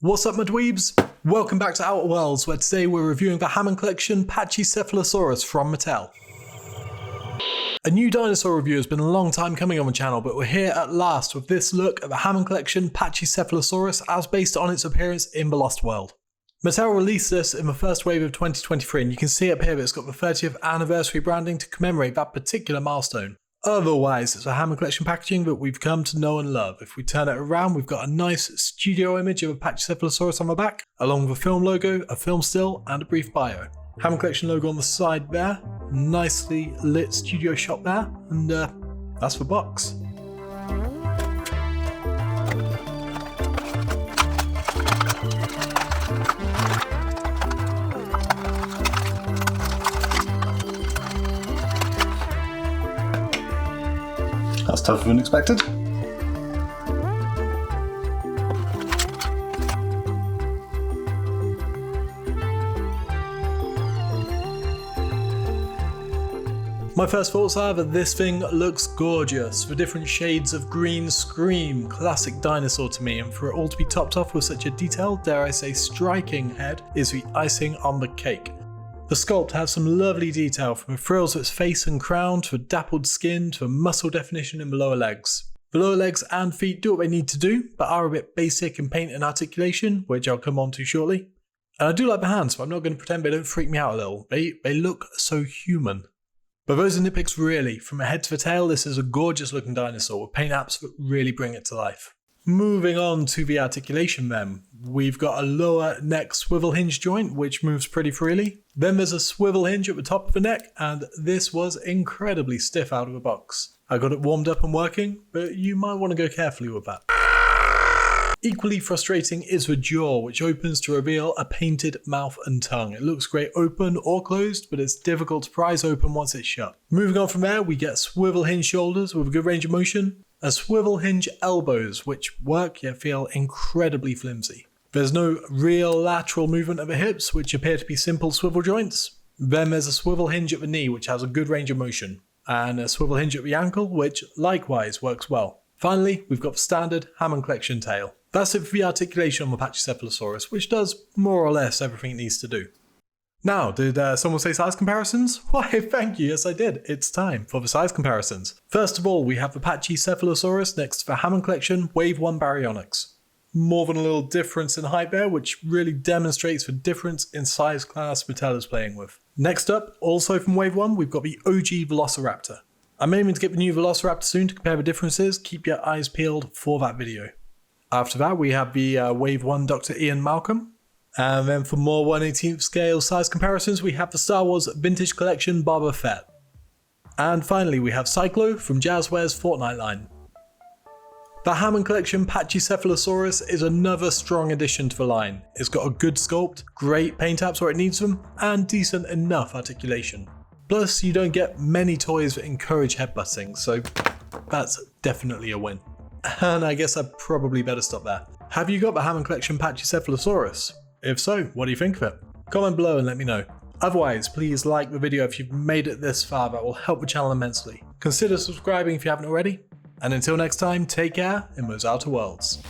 What's up, my dweebs? Welcome back to Outer Worlds, where today we're reviewing the Hammond collection Pachycephalosaurus from Mattel. A new dinosaur review has been a long time coming on the channel, but we're here at last with this look at the Hammond collection Pachycephalosaurus as based on its appearance in The Lost World. Mattel released this in the first wave of 2023, and you can see up here that it's got the 30th anniversary branding to commemorate that particular milestone. Otherwise, it's a Hammond collection packaging that we've come to know and love. If we turn it around, we've got a nice studio image of a Pachycephalosaurus on the back, along with a film logo, a film still, and a brief bio. Hammond collection logo on the side there, nicely lit studio shot there, and that's the box. That's tougher than expected. My first thoughts are that this thing looks gorgeous. The different shades of green scream classic dinosaur to me, and for it all to be topped off with such a detailed, dare I say striking head is the icing on the cake. The sculpt has some lovely detail, from the frills of its face and crown to the dappled skin to the muscle definition in the lower legs. The lower legs and feet do what they need to do, but are a bit basic in paint and articulation, which I'll come on to shortly. And I do like the hands, but I'm not going to pretend they don't freak me out a little. They look so human. But those are nitpicks really. From the head to the tail, this is a gorgeous looking dinosaur with paint apps that really bring it to life. Moving on to the articulation then, we've got a lower neck swivel hinge joint which moves pretty freely. Then there's a swivel hinge at the top of the neck, and this was incredibly stiff out of the box. I got it warmed up and working, but you might want to go carefully with that. Equally frustrating is the jaw, which opens to reveal a painted mouth and tongue. It looks great open or closed, but it's difficult to prise open once it's shut. Moving on from there, we get swivel hinge shoulders with a good range of motion, and swivel hinge elbows, which work yet feel incredibly flimsy. There's no real lateral movement of the hips, which appear to be simple swivel joints. Then there's a swivel hinge at the knee, which has a good range of motion, and a swivel hinge at the ankle, which likewise works well. Finally, we've got the standard Hammond collection tail. That's it for the articulation on the Pachycephalosaurus, which does more or less everything it needs to do. Now, did someone say size comparisons? Why, thank you, yes I did. It's time for the size comparisons. First of all, we have the Pachycephalosaurus next to the Hammond collection Wave 1 Baryonyx. More than a little difference in height there, which really demonstrates the difference in size class Mattel is playing with. Next up, also from Wave 1, we've got the OG Velociraptor. I'm aiming to get the new Velociraptor soon to compare the differences. Keep your eyes peeled for that video. After that, we have the Wave 1 Dr. Ian Malcolm. And then for more 1/18th scale size comparisons, we have the Star Wars Vintage Collection Boba Fett. And finally, we have Cyclo from Jazzware's Fortnite line. The Hammond collection Pachycephalosaurus is another strong addition to the line. It's got a good sculpt, great paint apps where it needs them, and decent enough articulation. Plus, you don't get many toys that encourage headbutting, so that's definitely a win. And I guess I probably better stop there. Have you got the Hammond collection Pachycephalosaurus? If so, what do you think of it? Comment below and let me know. Otherwise, please like the video if you've made it this far, that will help the channel immensely. Consider subscribing if you haven't already. And until next time, take care in those outer worlds.